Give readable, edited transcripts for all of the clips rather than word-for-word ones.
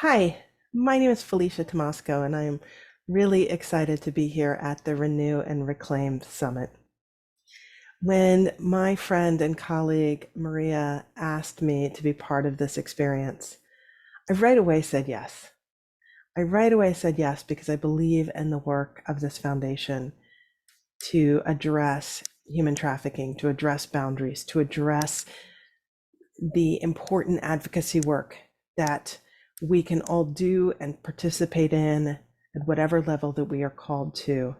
Hi, my name is Felicia Tomasco, and I am really excited to be here at the Renew and Reclaim Summit. When my friend and colleague Maria asked me to be part of this experience, I right away said yes. I right away said yes because I believe in the work of this foundation to address human trafficking, to address boundaries, to address the important advocacy work that we can all do and participate in at whatever level that we are called to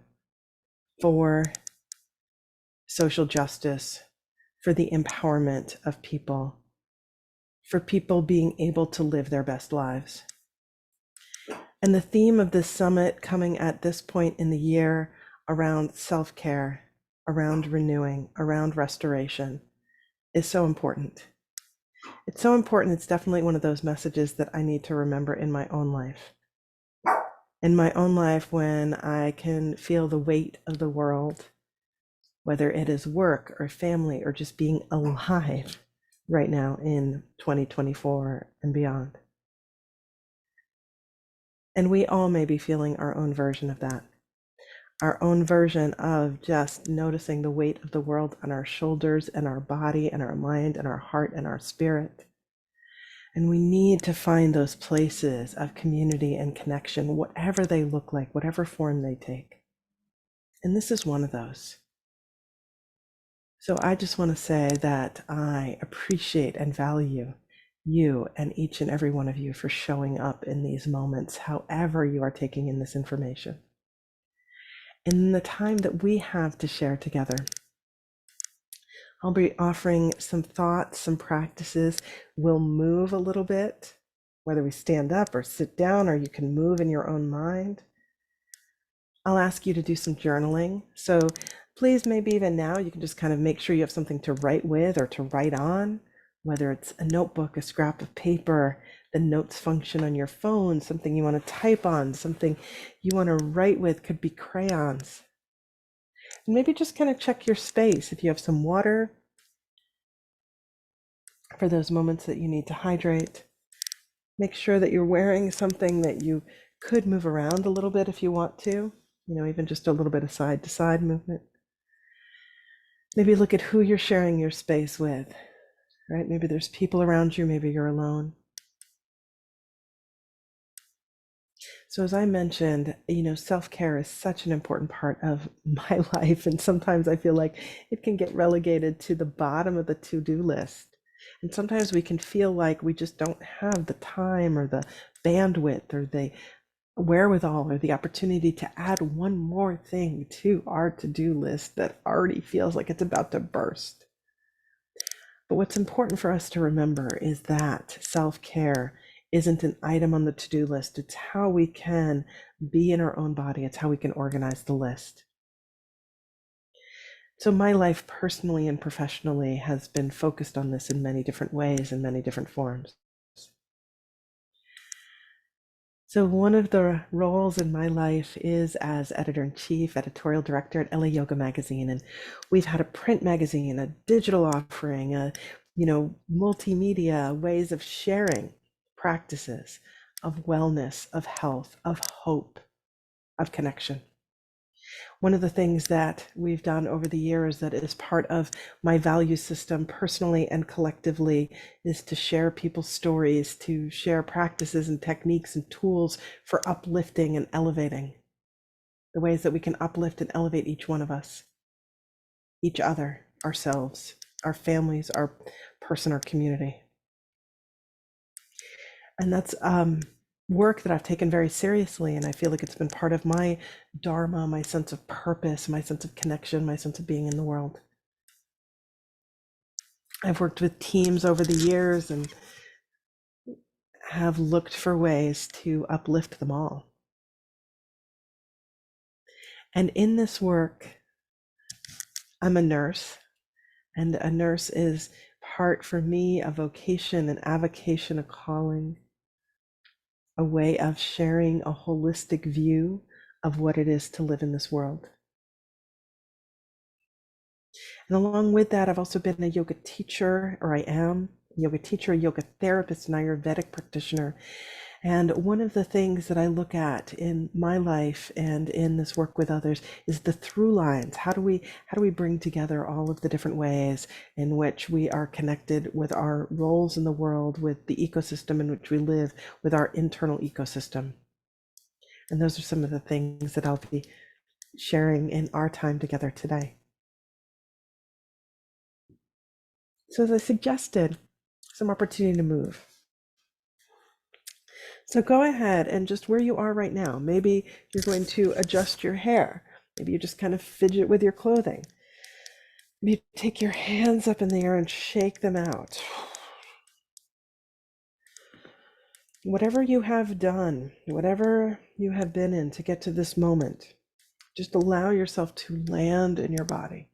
for social justice, for the empowerment of people, for people being able to live their best lives. And the theme of this summit coming at this point in the year around self-care, around renewing, around restoration is so important. It's so important. It's definitely one of those messages that I need to remember in my own life. In my own life, when I can feel the weight of the world, whether it is work or family or just being alive right now in 2024 and beyond. And we all may be feeling our own version of that, our own version of just noticing the weight of the world on our shoulders and our body and our mind and our heart and our spirit. And we need to find those places of community and connection, whatever they look like, whatever form they take. And this is one of those. So I just want to say that I appreciate and value you and each and every one of you for showing up in these moments, however you are taking in this information. In the time that we have to share together, I'll be offering some thoughts, some practices. We'll move a little bit, whether we stand up or sit down, or you can move in your own mind. I'll ask you to do some journaling. So please, maybe even now, you can just kind of make sure you have something to write with or to write on, whether it's a notebook, a scrap of paper, the notes function on your phone, something you want to type on, something you want to write with, could be crayons. And maybe just kind of check your space. If you have some water for those moments that you need to hydrate, make sure that you're wearing something that you could move around a little bit if you want to, even just a little bit of side to side movement. Maybe look at who you're sharing your space with, right? Maybe there's people around you, maybe you're alone. So as I mentioned, self-care is such an important part of my life. And sometimes I feel like it can get relegated to the bottom of the to-do list. And sometimes we can feel like we just don't have the time or the bandwidth or the wherewithal or the opportunity to add one more thing to our to-do list that already feels like it's about to burst. But what's important for us to remember is that self-care isn't an item on the to-do list. It's how we can be in our own body. It's how we can organize the list. So my life personally and professionally has been focused on this in many different ways, in many different forms. So one of the roles in my life is as editor-in-chief, editorial director at LA Yoga Magazine. And we've had a print magazine, a digital offering, multimedia ways of sharing practices of wellness, of health, of hope, of connection. One of the things that we've done over the years that is part of my value system personally and collectively is to share people's stories, to share practices and techniques and tools for uplifting and elevating, the ways that we can uplift and elevate each one of us, each other, ourselves, our families, our person, our community. And that's work that I've taken very seriously, and I feel like it's been part of my dharma, my sense of purpose, my sense of connection, my sense of being in the world. I've worked with teams over the years and have looked for ways to uplift them all. And in this work, I'm a nurse, and a nurse is part for me a vocation, an avocation, a calling, a way of sharing a holistic view of what it is to live in this world. And along with that, I've also been a yoga teacher, or I am a yoga teacher, a yoga therapist, an Ayurvedic practitioner. And one of the things that I look at in my life and in this work with others is the through lines. How do we bring together all of the different ways in which we are connected with our roles in the world, with the ecosystem in which we live, with our internal ecosystem? And those are some of the things that I'll be sharing in our time together today. So as I suggested, some opportunity to move. So go ahead and just where you are right now, maybe you're going to adjust your hair. Maybe you just kind of fidget with your clothing. Maybe take your hands up in the air and shake them out. Whatever you have done, whatever you have been in to get to this moment, just allow yourself to land in your body.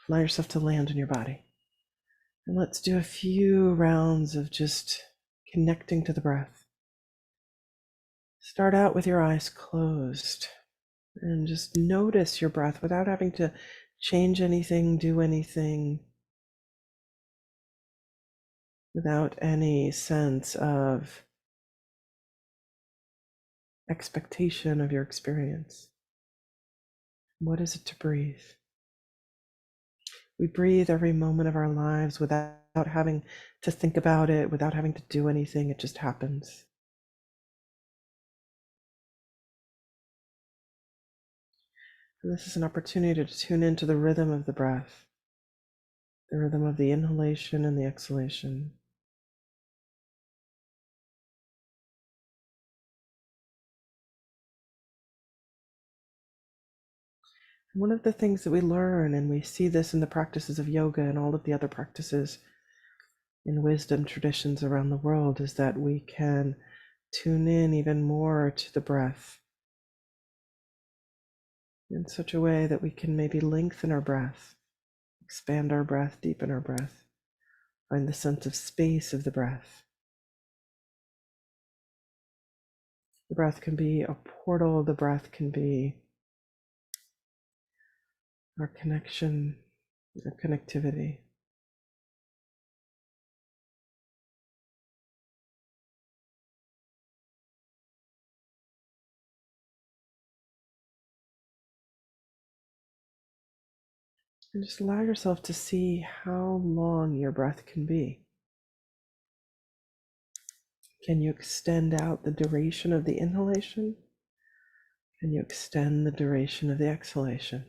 Allow yourself to land in your body. And let's do a few rounds of just connecting to the breath. Start out with your eyes closed and just notice your breath without having to change anything, do anything, without any sense of expectation of your experience. What is it to breathe? We breathe every moment of our lives without having to think about it, without having to do anything. It just happens. And this is an opportunity to tune into the rhythm of the breath, the rhythm of the inhalation and the exhalation. One of the things that we learn, and we see this in the practices of yoga and all of the other practices in wisdom traditions around the world, is that we can tune in even more to the breath in such a way that we can maybe lengthen our breath, expand our breath, deepen our breath, find the sense of space of the breath. The breath can be a portal, the breath can be our connection, our connectivity. And just allow yourself to see how long your breath can be. Can you extend out the duration of the inhalation? Can you extend the duration of the exhalation?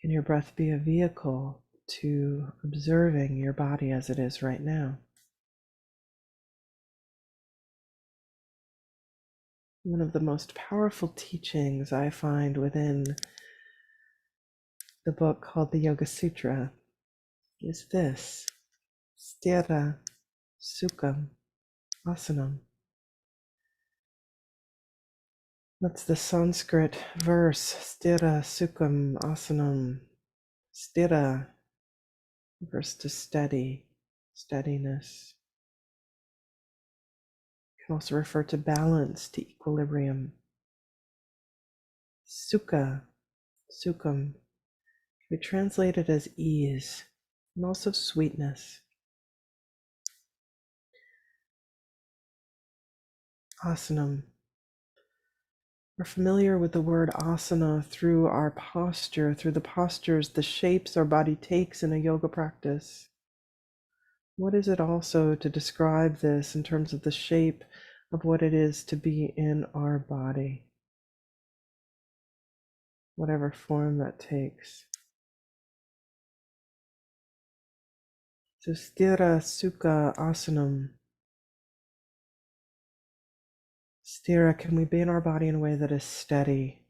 Can your breath be a vehicle to observing your body as it is right now? One of the most powerful teachings I find within the book called the Yoga Sutra is this: Sthira Sukham Asanam. That's the Sanskrit verse, Sthira Sukham Asanam. Sthira refers to steady, steadiness. It can also refer to balance, to equilibrium. Sukha, Sukham, can be translated as ease and also sweetness. Asanam. We're familiar with the word asana through our posture, through the postures, the shapes our body takes in a yoga practice. What is it also to describe this in terms of the shape of what it is to be in our body, whatever form that takes? So sthira sukha asanam. Sthira, can we be in our body in a way that is steady?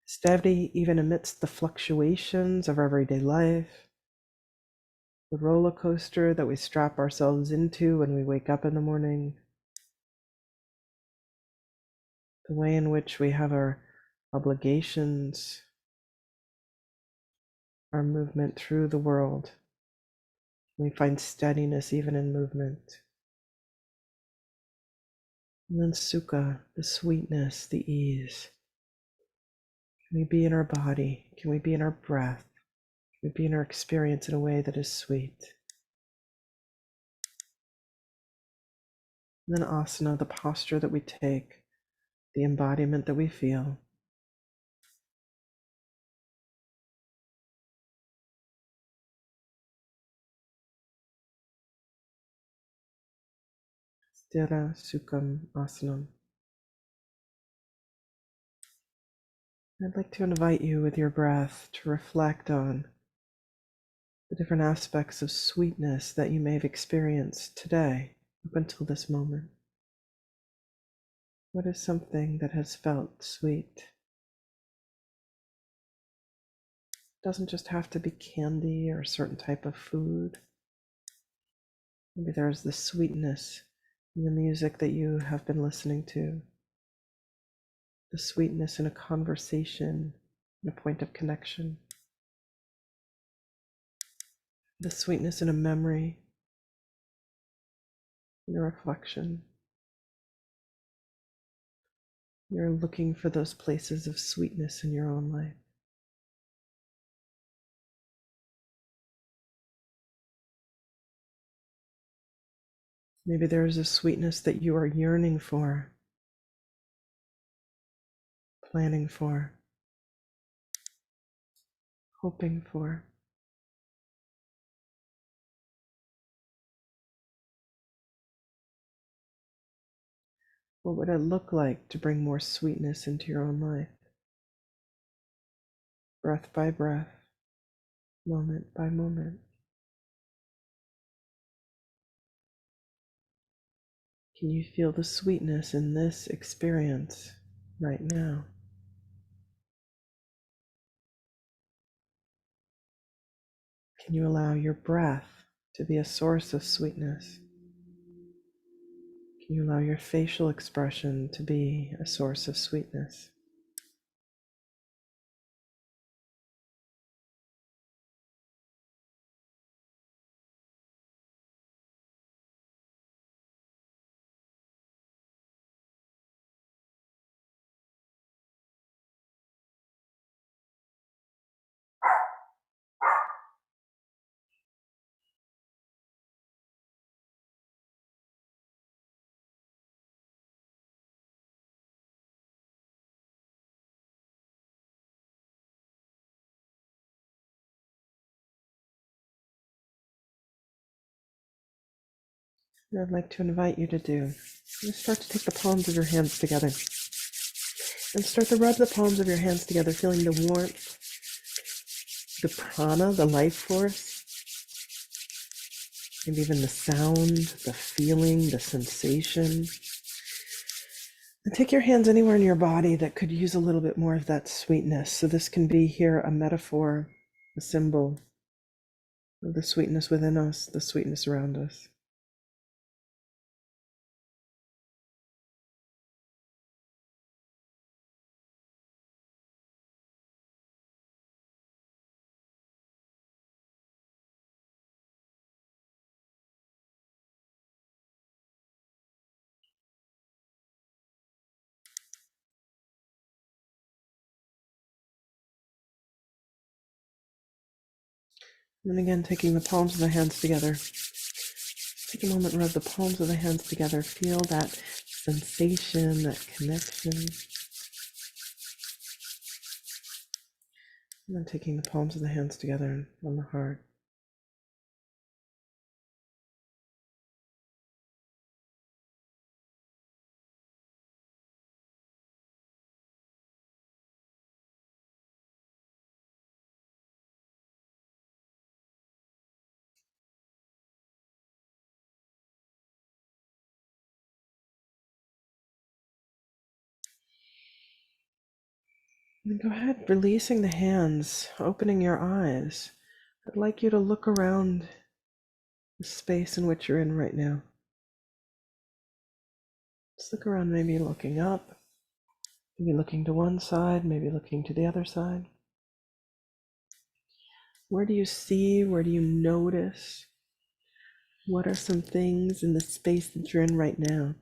Steady even amidst the fluctuations of our everyday life, the roller coaster that we strap ourselves into when we wake up in the morning, the way in which we have our obligations, our movement through the world. We find steadiness even in movement. And then sukha, the sweetness, the ease. Can we be in our body? Can we be in our breath? Can we be in our experience in a way that is sweet? And then asana, the posture that we take, the embodiment that we feel. Sthira Sukham Asanam. I'd like to invite you with your breath to reflect on the different aspects of sweetness that you may have experienced today up until this moment. What is something that has felt sweet? It doesn't just have to be candy or a certain type of food. Maybe there's the sweetness in the music that you have been listening to, the sweetness in a conversation, in a point of connection, the sweetness in a memory, in a reflection. You're looking for those places of sweetness in your own life. Maybe there is a sweetness that you are yearning for, planning for, hoping for. What would it look like to bring more sweetness into your own life? Breath by breath, moment by moment. Can you feel the sweetness in this experience right now? Can you allow your breath to be a source of sweetness? Can you allow your facial expression to be a source of sweetness? And I'd like to invite you to do. You start to take the palms of your hands together and start to rub the palms of your hands together, feeling the warmth, the prana, the life force, and even the sound, the feeling, the sensation. And take your hands anywhere in your body that could use a little bit more of that sweetness. So this can be here a metaphor, a symbol of the sweetness within us, the sweetness around us. And again, taking the palms of the hands together. Take a moment, rub the palms of the hands together. Feel that sensation, that connection. And then taking the palms of the hands together on the heart. And go ahead, releasing the hands, opening your eyes. I'd like you to look around the space in which you're in right now. Just look around, maybe looking up, maybe looking to one side, maybe looking to the other side. Where do you see? Where do you notice? What are some things in the space that you're in right now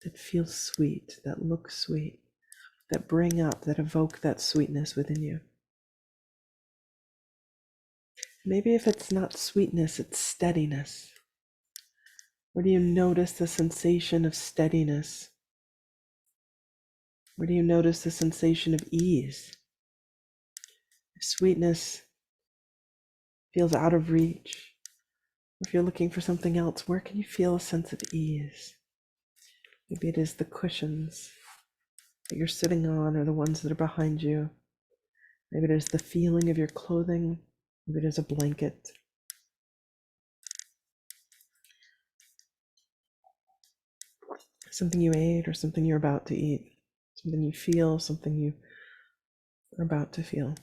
that feel sweet, that look sweet, that bring up, that evoke that sweetness within you? Maybe if it's not sweetness, it's steadiness. Where do you notice the sensation of steadiness? Where do you notice the sensation of ease? If sweetness feels out of reach, if you're looking for something else, where can you feel a sense of ease? Maybe it is the cushions that you're sitting on or the ones that are behind you. Maybe it is the feeling of your clothing. Maybe it is a blanket. Something you ate or something you're about to eat. Something you feel, something you are about to feel.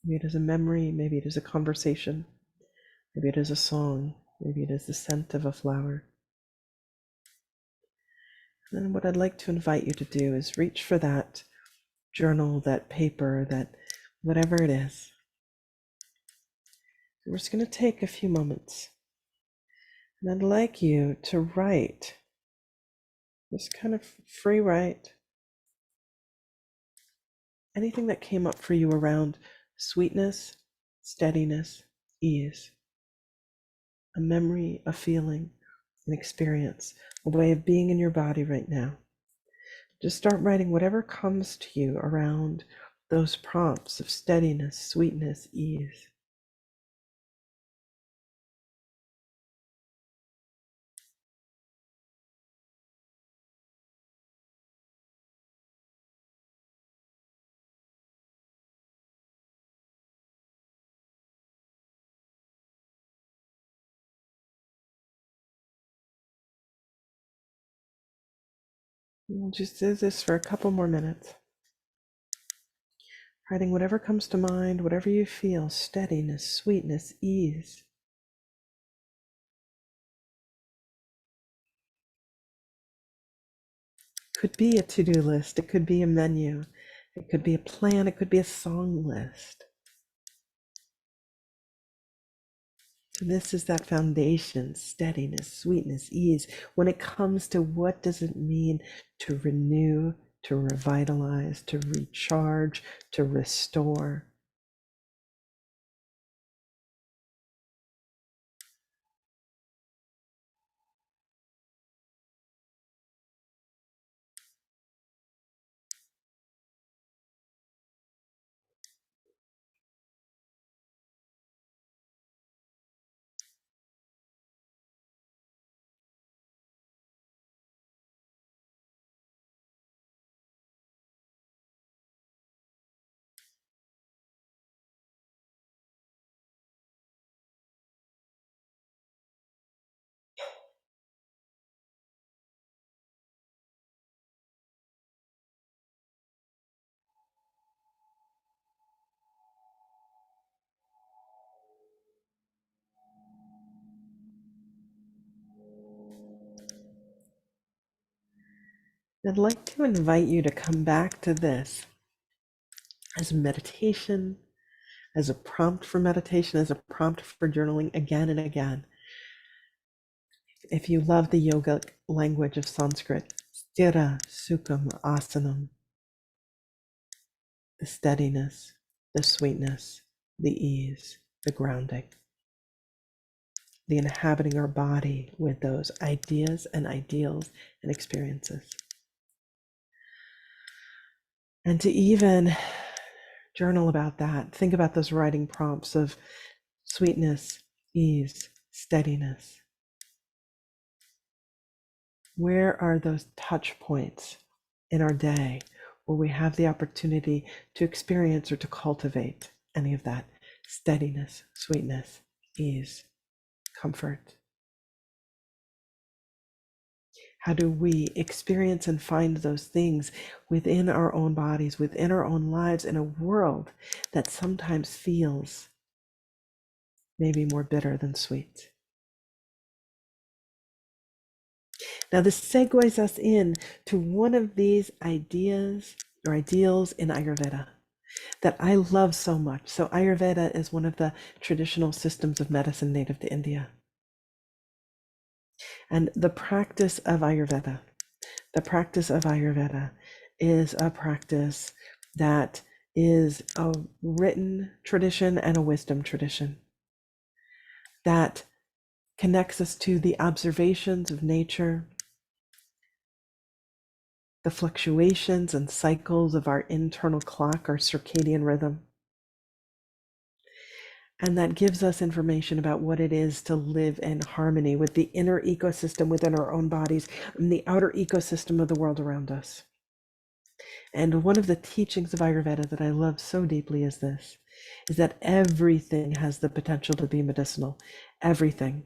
Maybe it is a memory. Maybe it is a conversation. Maybe it is a song. Maybe it is the scent of a flower. And what I'd like to invite you to do is reach for that journal, that paper, that whatever it is. We're just going to take a few moments. And I'd like you to write, just kind of free write, anything that came up for you around sweetness, steadiness, ease, a memory, a feeling, an experience, a way of being in your body right now. Just start writing whatever comes to you around those prompts of steadiness, sweetness, ease. We'll just do this for a couple more minutes. Writing whatever comes to mind, whatever you feel, steadiness, sweetness, ease. Could be a to-do list, it could be a menu, it could be a plan, it could be a song list. So this is that foundation, steadiness, sweetness, ease. When it comes to what does it mean to renew, to revitalize, to recharge, to restore. I'd like to invite you to come back to this as meditation, as a prompt for meditation, as a prompt for journaling again and again. If you love the yoga language of Sanskrit, sthira, sukham, asanam, the steadiness, the sweetness, the ease, the grounding, the inhabiting our body with those ideas and ideals and experiences. And to even journal about that, think about those writing prompts of sweetness, ease, steadiness. Where are those touch points in our day where we have the opportunity to experience or to cultivate any of that steadiness, sweetness, ease, comfort? How do we experience and find those things within our own bodies, within our own lives, in a world that sometimes feels maybe more bitter than sweet? Now, this segues us in to one of these ideas or ideals in Ayurveda that I love so much. So Ayurveda is one of the traditional systems of medicine native to India. And the practice of Ayurveda is a practice that is a written tradition and a wisdom tradition that connects us to the observations of nature, the fluctuations and cycles of our internal clock, our circadian rhythm. And that gives us information about what it is to live in harmony with the inner ecosystem within our own bodies and the outer ecosystem of the world around us. And one of the teachings of Ayurveda that I love so deeply is this, is that everything has the potential to be medicinal, everything.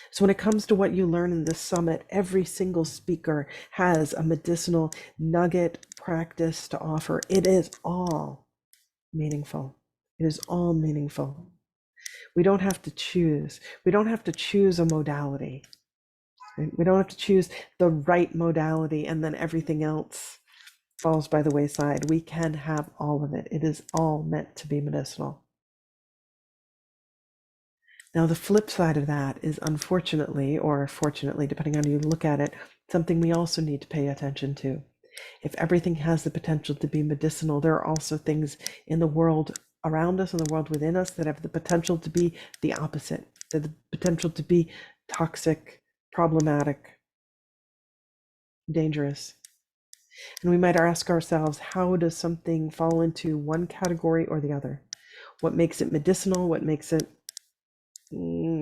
So when it comes to what you learn in this summit, every single speaker has a medicinal nugget practice to offer. It is all meaningful. It is all meaningful. We don't have to choose. We don't have to choose a modality. We don't have to choose the right modality and then everything else falls by the wayside. We can have all of it. It is all meant to be medicinal. Now, the flip side of that is unfortunately, or fortunately, depending on how you look at it, something we also need to pay attention to. If everything has the potential to be medicinal, there are also things in the world around us and the world within us that have the potential to be the opposite, the potential to be toxic, problematic, dangerous. And we might ask ourselves, how does something fall into one category or the other? What makes it medicinal? What makes it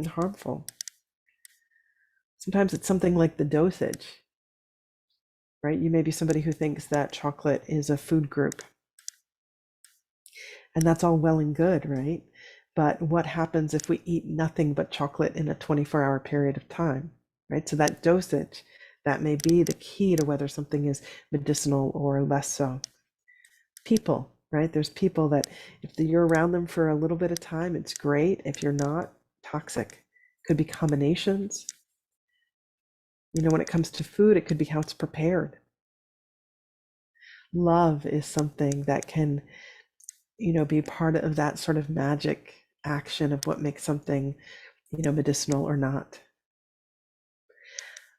harmful? Sometimes it's something like the dosage, right? You may be somebody who thinks that chocolate is a food group, and that's all well and good, right? But what happens if we eat nothing but chocolate in a 24-hour period of time, right? So that dosage, that may be the key to whether something is medicinal or less so. People, right? There's people that if you're around them for a little bit of time, it's great. If you're not, toxic. Could be combinations. When it comes to food, it could be how it's prepared. Love is something that can, be part of that sort of magic action of what makes something, medicinal or not.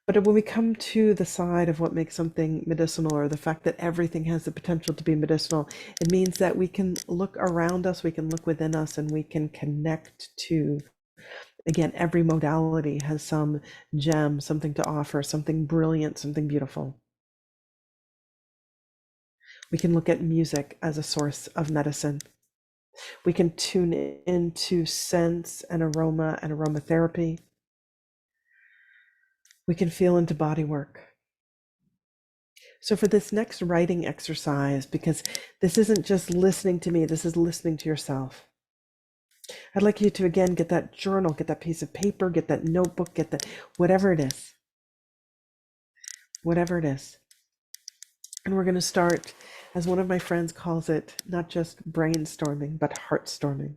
But when we come to the side of what makes something medicinal, or the fact that everything has the potential to be medicinal, it means that we can look around us, we can look within us, and we can connect to, again, every modality has some gem, something to offer, something brilliant, something beautiful. We can look at music as a source of medicine. We can tune into sense and aroma and aromatherapy. We can feel into body work. So for this next writing exercise, because this isn't just listening to me, this is listening to yourself. I'd like you to, again, get that journal, get that piece of paper, get that notebook, get that, whatever it is. Whatever it is. And we're going to start, as one of my friends calls it, not just brainstorming, but heartstorming.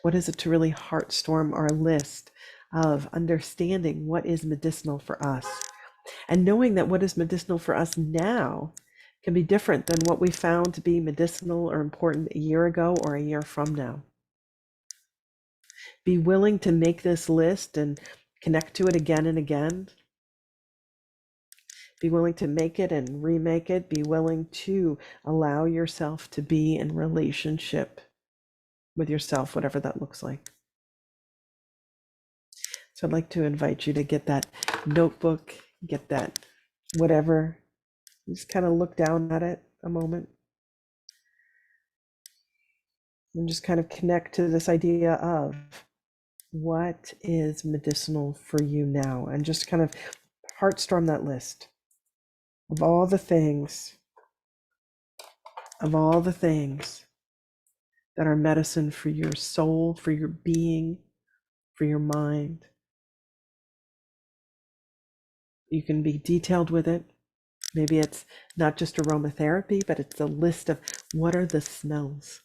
What is it to really heartstorm our list of understanding what is medicinal for us? And knowing that what is medicinal for us now can be different than what we found to be medicinal or important a year ago or a year from now. Be willing to make this list and connect to it again and again. Be willing to make it and remake it. Be willing to allow yourself to be in relationship with yourself, whatever that looks like. So I'd like to invite you to get that notebook, get that whatever. Just kind of look down at it a moment and just kind of connect to this idea of what is medicinal for you now, and just kind of heartstorm that list of all the things, that are medicine for your soul, for your being, for your mind. You can be detailed with it. Maybe it's not just aromatherapy, but it's a list of what are the smells.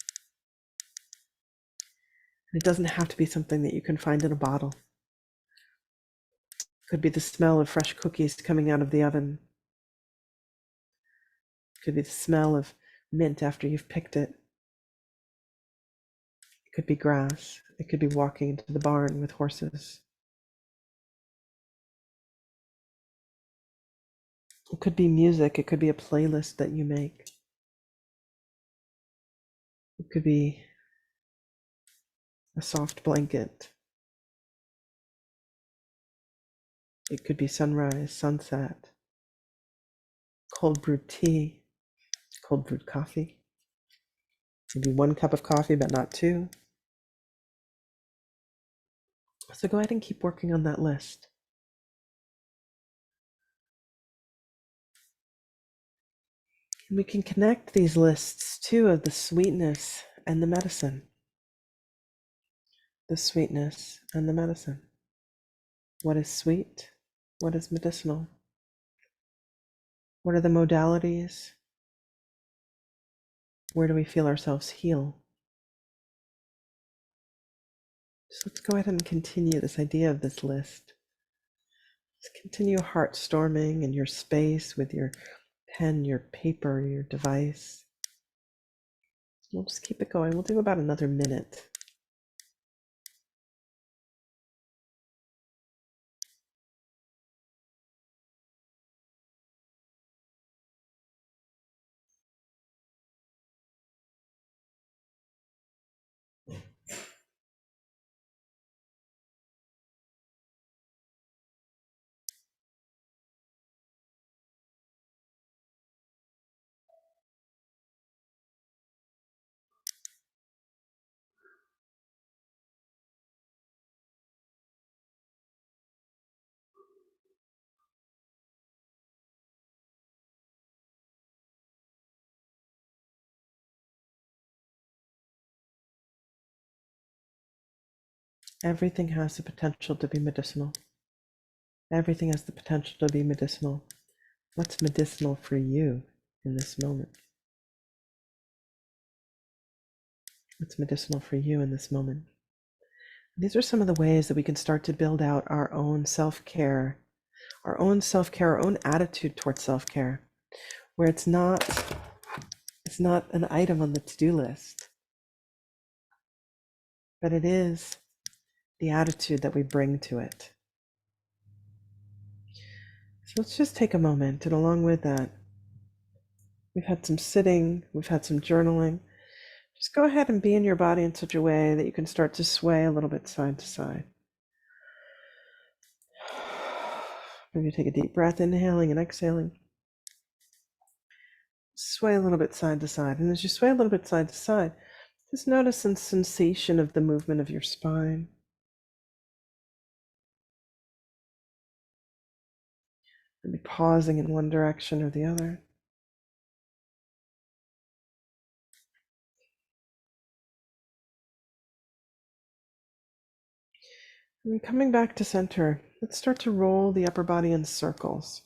It doesn't have to be something that you can find in a bottle. It could be the smell of fresh cookies coming out of the oven. It could be the smell of mint after you've picked it. It could be grass. It could be walking into the barn with horses. It could be music. It could be a playlist that you make. It could be a soft blanket. It could be sunrise, sunset, cold brewed tea, cold brewed coffee. Maybe 1 cup of coffee, but not 2. So go ahead and keep working on that list. And we can connect these lists too of the sweetness and the medicine. The sweetness and the medicine. What is sweet? What is medicinal? What are the modalities? Where do we feel ourselves heal? So let's go ahead and continue this idea of this list. Let's continue heart storming in your space with your pen, your paper, your device. We'll just keep it going. We'll do about another minute. Everything has the potential to be medicinal. Everything has the potential to be medicinal. What's medicinal for you in this moment? What's medicinal for you in this moment? These are some of the ways that we can start to build out our own self-care, our own attitude towards self-care, where it's not an item on the to-do list, but it is the attitude that we bring to it. So let's just take a moment, and along with that, we've had some sitting, we've had some journaling. Just go ahead and be in your body in such a way that you can start to sway a little bit side to side. Maybe take a deep breath, inhaling and exhaling. Sway a little bit side to side. And as you sway a little bit side to side, just notice the sensation of the movement of your spine. Maybe pausing in one direction or the other. And coming back to center, let's start to roll the upper body in circles.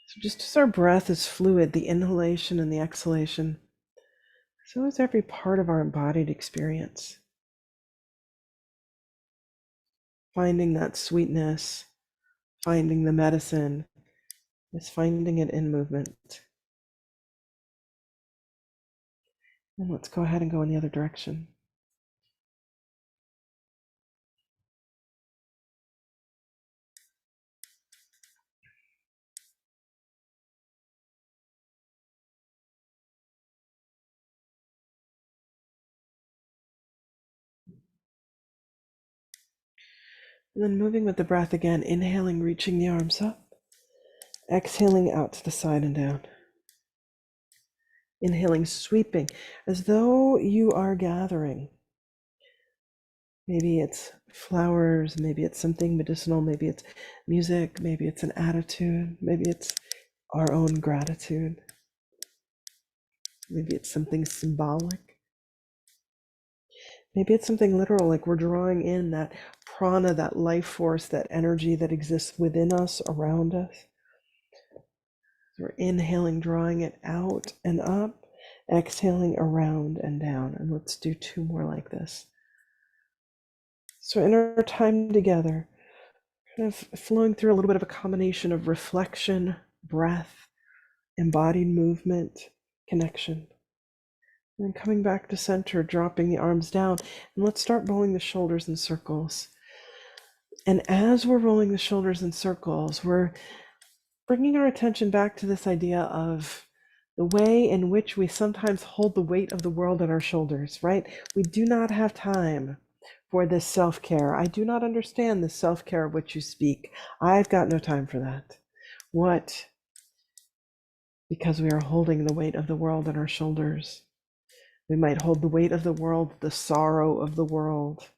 So just as our breath is fluid, the inhalation and the exhalation, so is every part of our embodied experience. Finding that sweetness, finding the medicine, is finding it in movement. And let's go ahead and go in the other direction. And then moving with the breath again, inhaling, reaching the arms up, exhaling out to the side and down. Inhaling, sweeping, as though you are gathering. Maybe it's flowers, maybe it's something medicinal, maybe it's music, maybe it's an attitude, maybe it's our own gratitude. Maybe it's something symbolic. Maybe it's something literal, like we're drawing in that prana, that life force, that energy that exists within us, around us. So we're inhaling, drawing it out and up, exhaling around and down. And let's do 2 more like this. So in our time together, kind of flowing through a little bit of a combination of reflection, breath, embodied movement, connection. And then coming back to center, dropping the arms down. And let's start rolling the shoulders in circles. And as we're rolling the shoulders in circles, we're bringing our attention back to this idea of the way in which we sometimes hold the weight of the world on our shoulders, right? We do not have time for this self-care. I do not understand the self-care of which you speak. I've got no time for that. What? Because we are holding the weight of the world on our shoulders. We might hold the weight of the world, the sorrow of the world,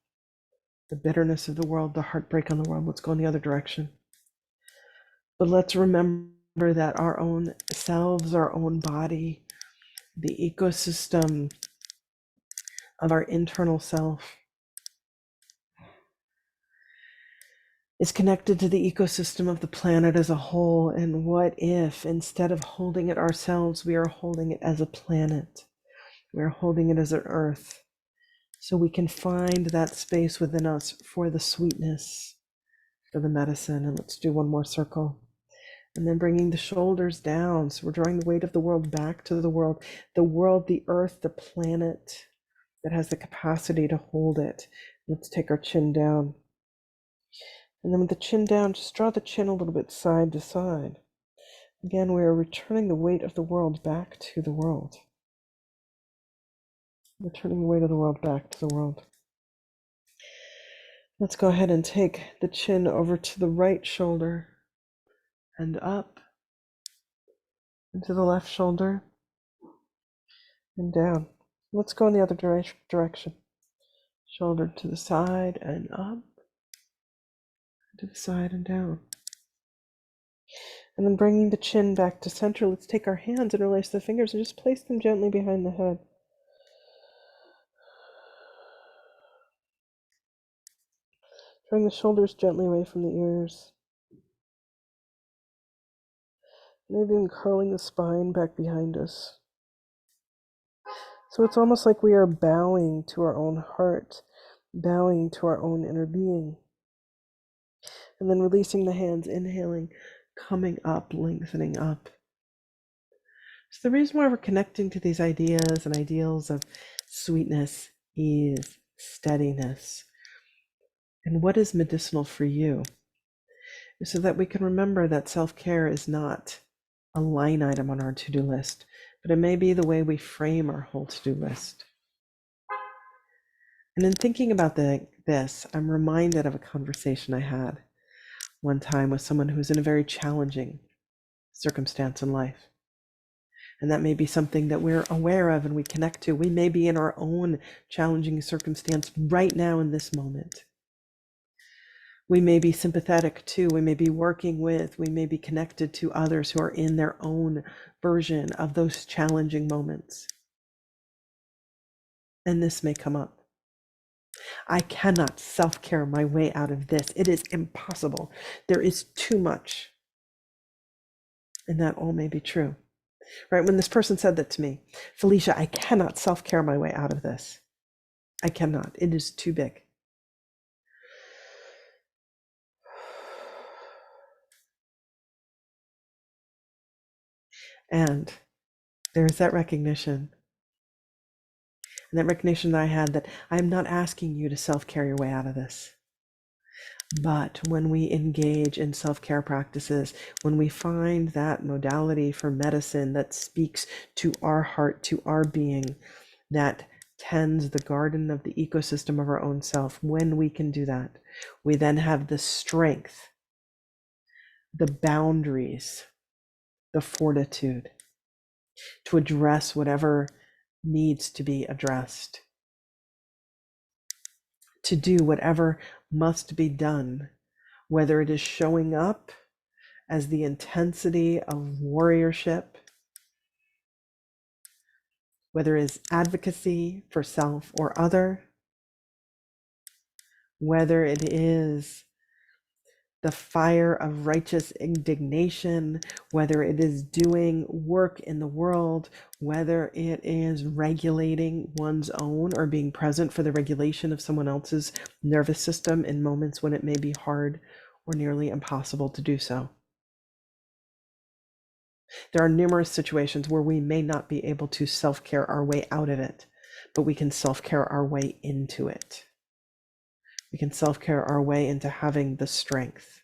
the bitterness of the world, the heartbreak on the world. Let's go in the other direction. But let's remember that our own selves, our own body, the ecosystem of our internal self is connected to the ecosystem of the planet as a whole. And what if, instead of holding it ourselves, we are holding it as a planet? We're holding it as an earth. So we can find that space within us for the sweetness, for the medicine. And let's do one more circle. And then bringing the shoulders down. So we're drawing the weight of the world back to the world, the earth, the planet that has the capacity to hold it. Let's take our chin down. And then with the chin down, just draw the chin a little bit side to side. Again, we are returning the weight of the world back to the world. Returning the weight of the world back to the world. Let's go ahead and take the chin over to the right shoulder and up into the left shoulder and down. Let's go in the other direction. Shoulder to the side and up, to the side and down. And then bringing the chin back to center, let's take our hands, interlace the fingers, and just place them gently behind the head. Drawing the shoulders gently away from the ears. Maybe even curling the spine back behind us. So it's almost like we are bowing to our own heart, bowing to our own inner being. And then releasing the hands, inhaling, coming up, lengthening up. So the reason why we're connecting to these ideas and ideals of sweetness, ease, steadiness, and what is medicinal for you, is so that we can remember that self-care is not a line item on our to-do list, but it may be the way we frame our whole to-do list. And in thinking about this, I'm reminded of a conversation I had one time with someone who's in a very challenging circumstance in life. And that may be something that we're aware of and we connect to. We may be in our own challenging circumstance right now in this moment. We may be sympathetic to, we may be working with, we may be connected to others who are in their own version of those challenging moments. And this may come up. I cannot self-care my way out of this. It is impossible. There is too much. And that all may be true. Right? When this person said that to me, Felicia, I cannot self-care my way out of this. I cannot. It is too big. And there's that recognition. And that recognition that I had that I'm not asking you to self-care your way out of this. But when we engage in self-care practices, when we find that modality for medicine that speaks to our heart, to our being, that tends the garden of the ecosystem of our own self, when we can do that, we then have the strength, the boundaries, the fortitude to address whatever needs to be addressed, to do whatever must be done, whether it is showing up as the intensity of warriorship, whether it is advocacy for self or other, whether it is the fire of righteous indignation, whether it is doing work in the world, whether it is regulating one's own or being present for the regulation of someone else's nervous system in moments when it may be hard or nearly impossible to do so. There are numerous situations where we may not be able to self-care our way out of it, but we can self-care our way into it. We can self-care our way into having the strength.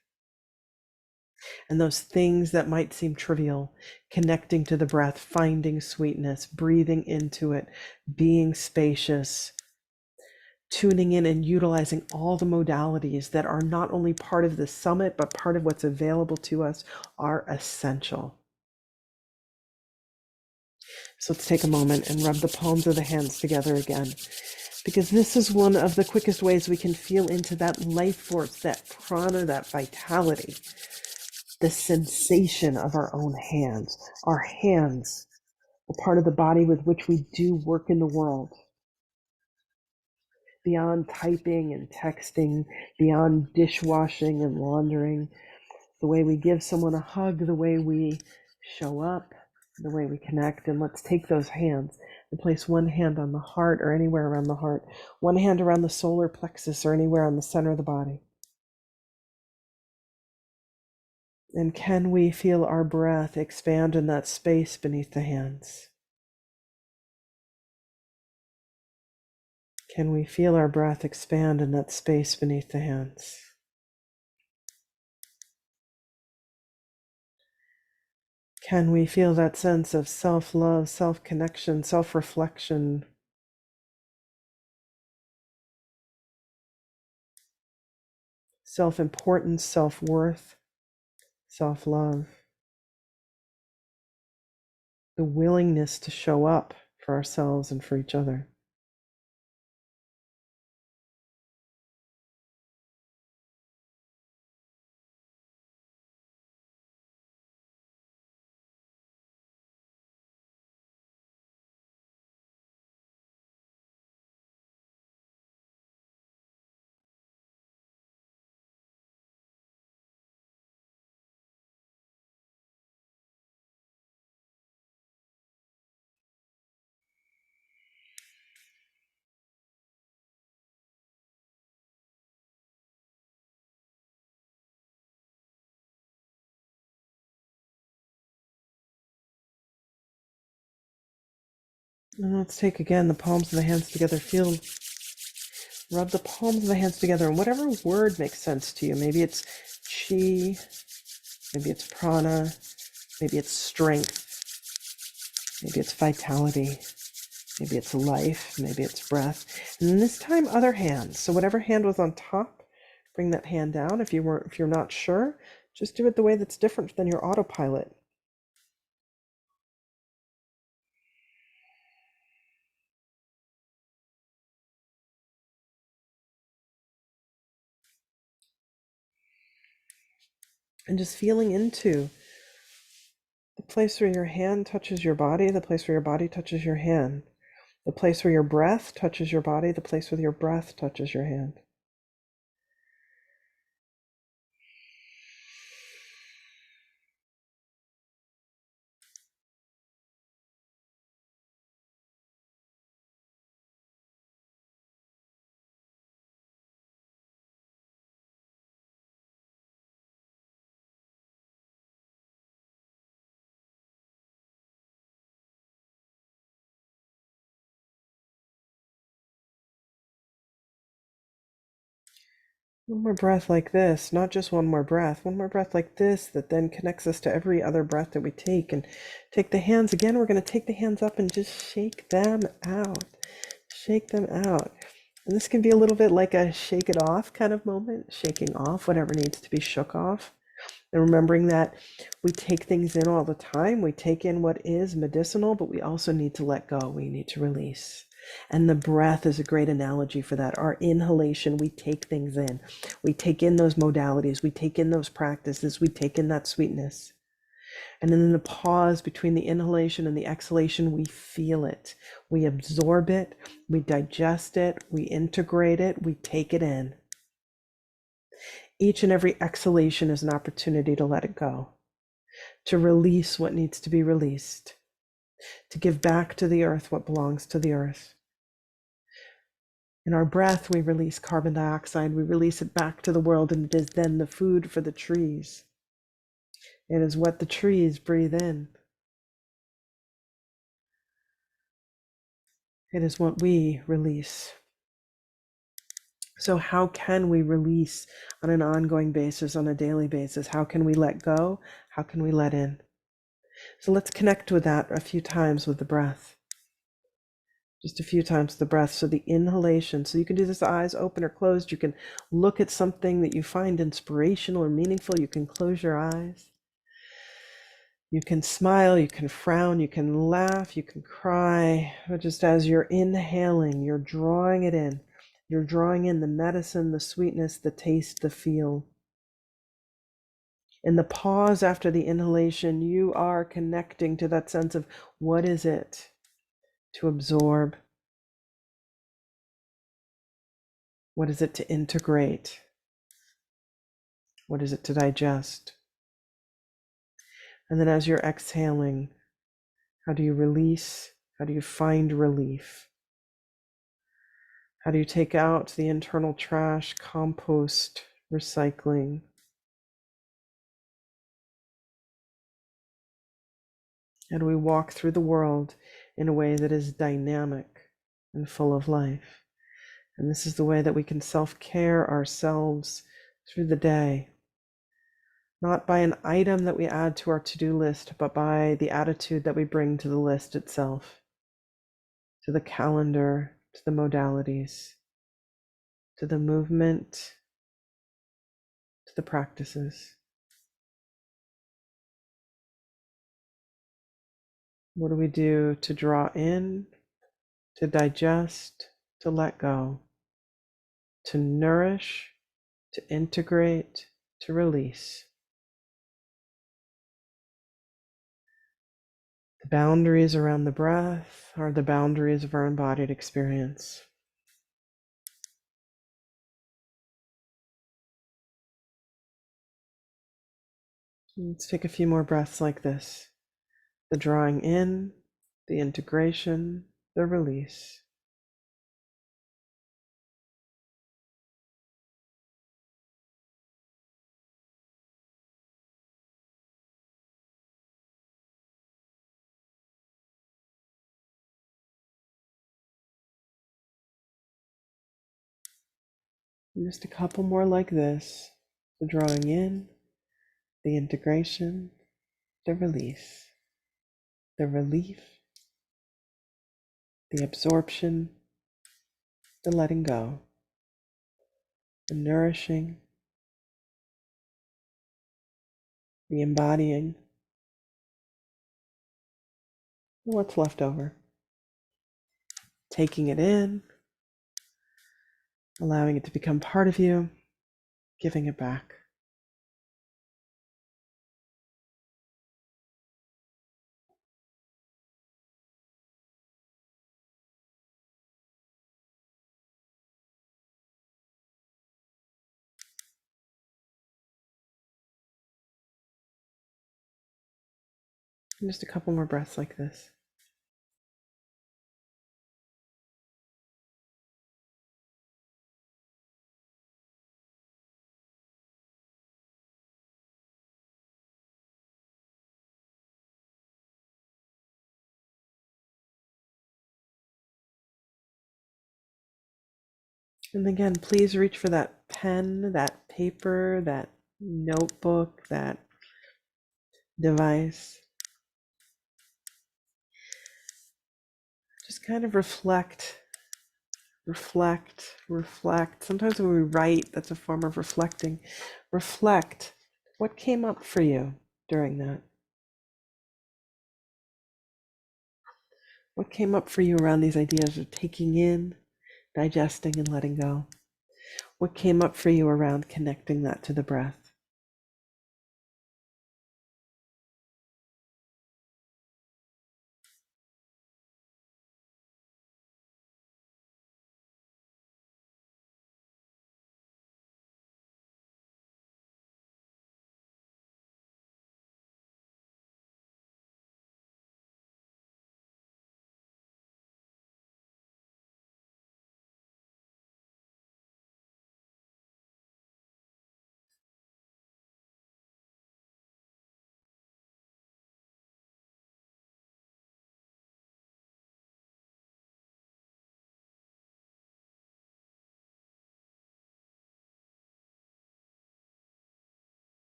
And those things that might seem trivial, connecting to the breath, finding sweetness, breathing into it, being spacious, tuning in and utilizing all the modalities that are not only part of the summit, but part of what's available to us are essential. So let's take a moment and rub the palms of the hands together again, because this is one of the quickest ways we can feel into that life force, that prana, that vitality, the sensation of our own hands. Our hands, the part of the body with which we do work in the world. Beyond typing and texting, beyond dishwashing and laundering, the way we give someone a hug, the way we show up, the way we connect. And let's take those hands and place one hand on the heart or anywhere around the heart, one hand around the solar plexus or anywhere on the center of the body. And can we feel our breath expand in that space beneath the hands? Can we feel our breath expand in that space beneath the hands? Can we feel that sense of self-love, self-connection, self-reflection? Self-importance, self-worth, self-love. The willingness to show up for ourselves and for each other. And let's take again the palms of the hands together. Rub the palms of the hands together, and whatever word makes sense to you. Maybe it's chi, maybe it's prana, maybe it's strength, maybe it's vitality, maybe it's life, maybe it's breath. And then this time, other hands. So whatever hand was on top, bring that hand down. If you're not sure, just do it the way that's different than your autopilot. And just feeling into the place where your hand touches your body, the place where your body touches your hand, the place where your breath touches your body, the place where your breath touches your hand. One more breath like this, not just one more breath like this that then connects us to every other breath that we take. And take the hands again. We're going to take the hands up and just shake them out. Shake them out. And this can be a little bit like a shake it off kind of moment, shaking off whatever needs to be shook off. And remembering that we take things in all the time. We take in what is medicinal, but we also need to let go. We need to release. And the breath is a great analogy for that. Our inhalation, we take things in. We take in those modalities. We take in those practices. We take in that sweetness. And then in the pause between the inhalation and the exhalation, we feel it. We absorb it. We digest it. We integrate it. We take it in. Each and every exhalation is an opportunity to let it go, to release what needs to be released, to give back to the earth what belongs to the earth. In our breath, we release carbon dioxide, we release it back to the world, and it is then the food for the trees. It is what the trees breathe in. It is what we release. So how can we release on an ongoing basis, on a daily basis? How can we let go? How can we let in? So let's connect with that a few times with the breath. Just a few times the breath. So the inhalation, so you can do this eyes open or closed. You can look at something that you find inspirational or meaningful. You can close your eyes. You can smile, you can frown, you can laugh, you can cry. But just as you're inhaling, you're drawing it in. You're drawing in the medicine, the sweetness, the taste, the feel. In the pause after the inhalation, you are connecting to that sense of what is it to absorb? What is it to integrate? What is it to digest? And then as you're exhaling, how do you release? How do you find relief? How do you take out the internal trash, compost, recycling? How do we walk through the world in a way that is dynamic and full of life? And this is the way that we can self-care ourselves through the day. Not by an item that we add to our to-do list, but by the attitude that we bring to the list itself, to the calendar, to the modalities, to the movement, to the practices. What do we do to draw in, to digest, to let go, to nourish, to integrate, to release? The boundaries around the breath are the boundaries of our embodied experience. Let's take a few more breaths like this. The drawing in, the integration, the release. And just a couple more like this. The drawing in, the integration, the release, the relief, the absorption, the letting go, the nourishing, the embodying, and what's left over. Taking it in, allowing it to become part of you, giving it back. And just a couple more breaths like this. And again, please reach for that pen, that paper, that notebook, that device. Just kind of reflect, reflect, reflect. Sometimes when we write, that's a form of reflecting. Reflect. What came up for you during that? What came up for you around these ideas of taking in, digesting, and letting go? What came up for you around connecting that to the breath?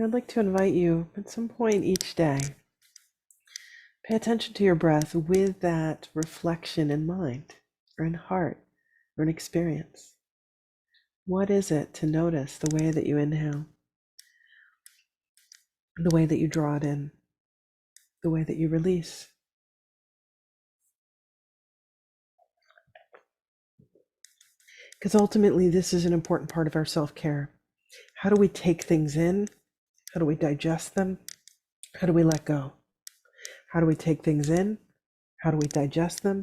I'd like to invite you at some point each day, pay attention to your breath with that reflection in mind or in heart or an experience. What is it to notice the way that you inhale, the way that you draw it in, the way that you release? Because ultimately, this is an important part of our self-care. How do we take things in? How do we digest them? How do we let go? How do we take things in? How do we digest them?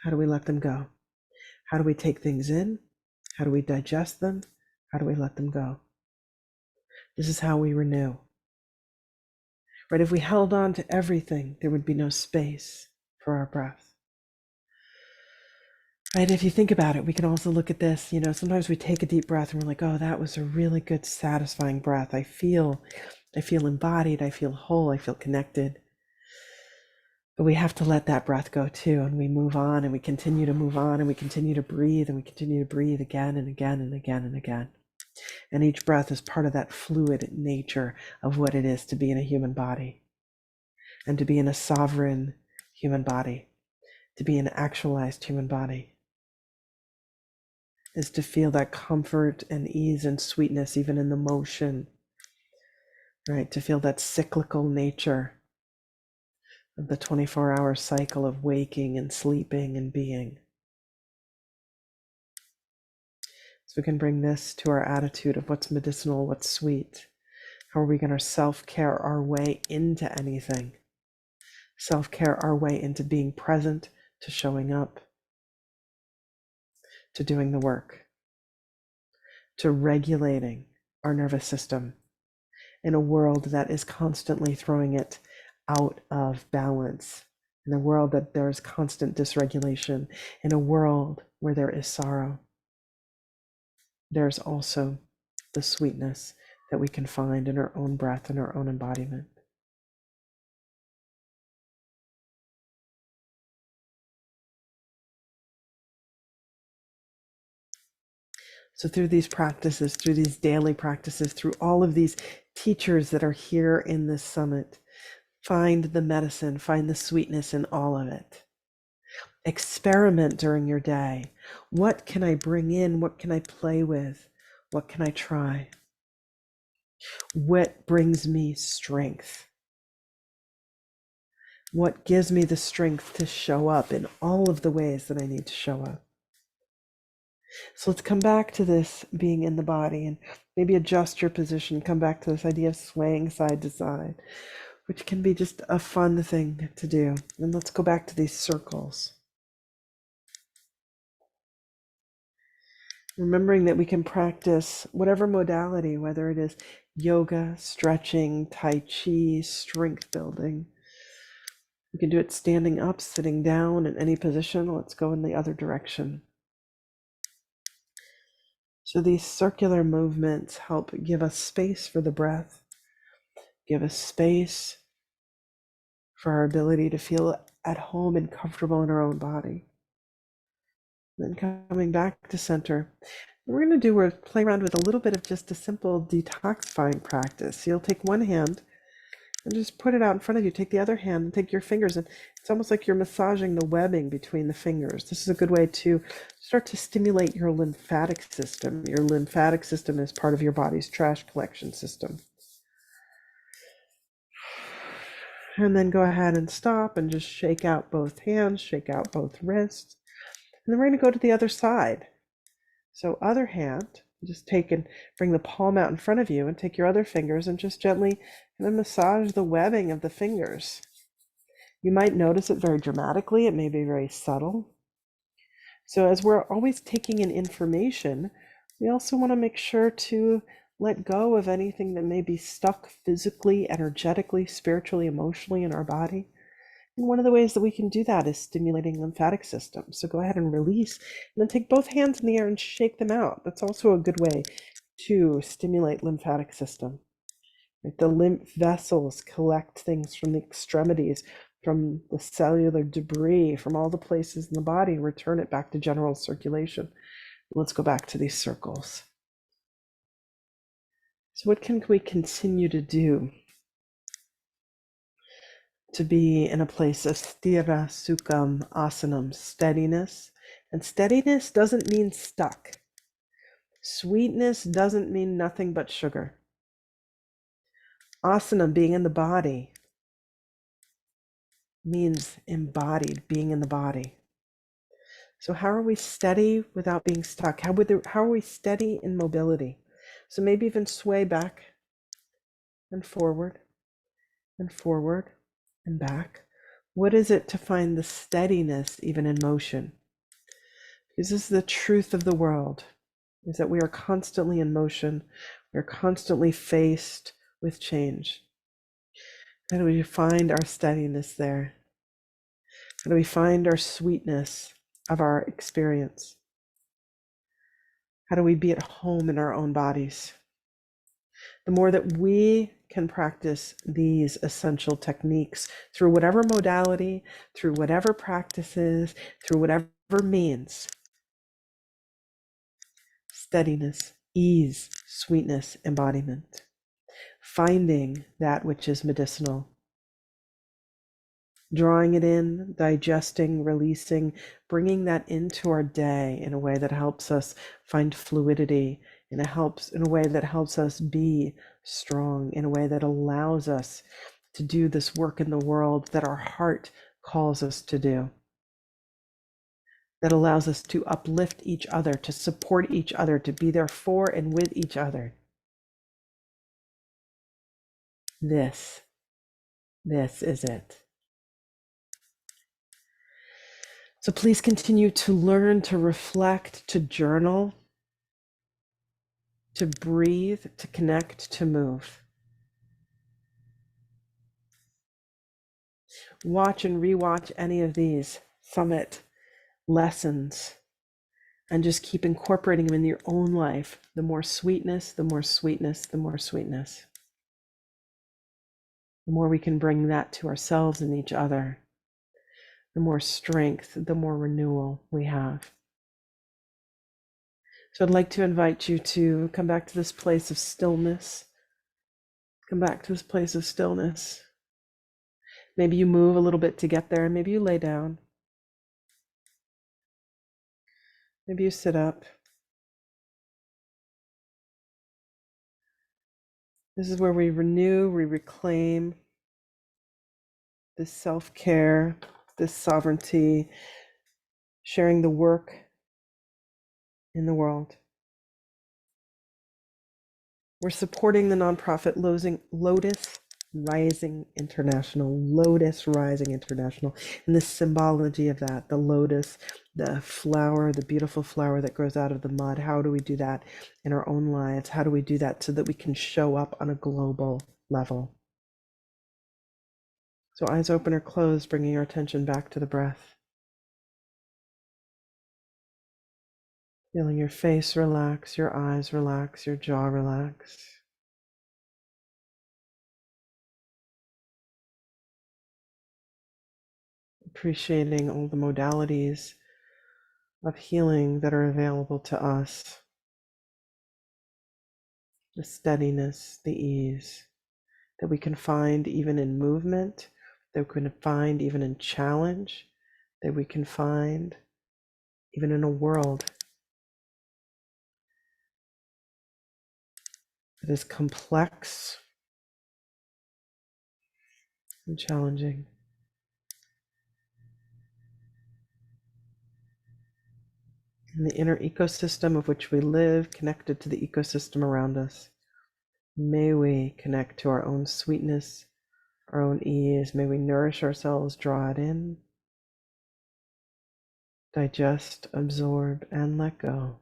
How do we let them go? How do we take things in? How do we digest them? How do we let them go? This is how we renew. Right? If we held on to everything, there would be no space for our breath. Right? If you think about it, we can also look at this, sometimes we take a deep breath and we're like, oh, that was a really good, satisfying breath. I feel embodied, I feel whole, I feel connected. But we have to let that breath go too, and we move on and we continue to move on and we continue to breathe and we continue to breathe again and again and again and again. And each breath is part of that fluid nature of what it is to be in a human body and to be in a sovereign human body, to be an actualized human body, is to feel that comfort and ease and sweetness even in the motion, right? To feel that cyclical nature of the 24-hour cycle of waking and sleeping and being. So we can bring this to our attitude of what's medicinal, what's sweet. How are we going to self-care our way into anything? Self-care our way into being present, to showing up, to doing the work, to regulating our nervous system in a world that is constantly throwing it out of balance, in a world that there is constant dysregulation, in a world where there is sorrow. There's also the sweetness that we can find in our own breath and our own embodiment. So through these practices, through these daily practices, through all of these teachers that are here in this summit, find the medicine, find the sweetness in all of it. Experiment during your day. What can I bring in? What can I play with? What can I try? What brings me strength? What gives me the strength to show up in all of the ways that I need to show up? So let's come back to this being in the body and maybe adjust your position. Come back to this idea of swaying side to side, which can be just a fun thing to do. And let's go back to these circles. Remembering that we can practice whatever modality, whether it is yoga, stretching, tai chi, strength building. We can do it standing up, sitting down, in any position. Let's go in the other direction. So these circular movements help give us space for the breath, give us space for our ability to feel at home and comfortable in our own body. Then coming back to center, what we're going to do is play around with a little bit of just a simple detoxifying practice. So you'll take one hand and just put it out in front of you. Take the other hand and take your fingers, and it's almost like you're massaging the webbing between the fingers. This is a good way to start to stimulate your lymphatic system. Your lymphatic system is part of your body's trash collection system. And then go ahead and stop and just shake out both hands, shake out both wrists. And then we're going to go to the other side. So other hand, just take and bring the palm out in front of you and take your other fingers and just gently kind of massage the webbing of the fingers. You might notice it very dramatically. It may be very subtle. So as we're always taking in information, we also want to make sure to let go of anything that may be stuck physically, energetically, spiritually, emotionally in our body. And one of the ways that we can do that is stimulating lymphatic system. So go ahead and release, and then take both hands in the air and shake them out. That's also a good way to stimulate lymphatic system. The lymph vessels collect things from the extremities, from the cellular debris, from all the places in the body, and return it back to general circulation. Let's go back to these circles. So what can we continue to do to be in a place of sthira sukham asanam, steadiness? And steadiness doesn't mean stuck. Sweetness doesn't mean nothing but sugar. Asana, being in the body, means embodied, being in the body. So how are we steady without being stuck? How are we steady in mobility? So maybe even sway back and forward and forward and back. What is it to find the steadiness even in motion? Because this is the truth of the world, is that we are constantly in motion. We're constantly faced with change. How do we find our steadiness there? How do we find our sweetness of our experience? How do we be at home in our own bodies? The more that we can practice these essential techniques through whatever modality, through whatever practices, through whatever means, steadiness, ease, sweetness, embodiment, finding that which is medicinal, drawing it in, digesting, releasing, bringing that into our day in a way that helps us find fluidity, in a way that helps us be strong, in a way that allows us to do this work in the world that our heart calls us to do, that allows us to uplift each other, to support each other, to be there for and with each other. This is it. So please continue to learn, to reflect, to journal, to breathe, to connect, to move. Watch and rewatch any of these summit lessons and just keep incorporating them in your own life. The more sweetness, the more sweetness, the more sweetness. The more we can bring that to ourselves and each other, the more strength, the more renewal we have. So I'd like to invite you to come back to this place of stillness. Come back to this place of stillness. Maybe you move a little bit to get there. Maybe you lay down. Maybe you sit up. This is where we renew, we reclaim this self-care, this sovereignty, sharing the work in the world. We're supporting the nonprofit Lotus Rising International, Lotus Rising International, and the symbology of that, the lotus, the flower, the beautiful flower that grows out of the mud. How do we do that in our own lives? How do we do that so that we can show up on a global level? So eyes open or closed, bringing our attention back to the breath. Feeling your face relax, your eyes relax, your jaw relax. Appreciating all the modalities of healing that are available to us. The steadiness, the ease that we can find even in movement, that we can find even in challenge, that we can find even in a world that is complex and challenging. In the inner ecosystem of which we live, connected to the ecosystem around us, may we connect to our own sweetness, our own ease. May we nourish ourselves, draw it in, digest, absorb, and let go.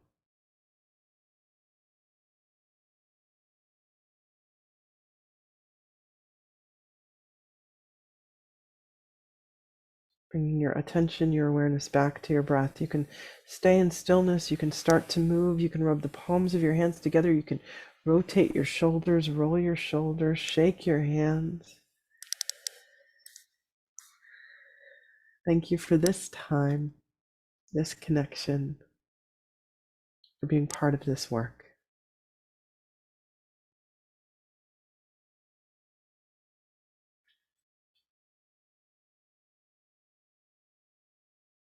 Bringing your attention, your awareness back to your breath. You can stay in stillness. You can start to move. You can rub the palms of your hands together. You can rotate your shoulders, roll your shoulders, shake your hands. Thank you for this time, this connection, for being part of this work.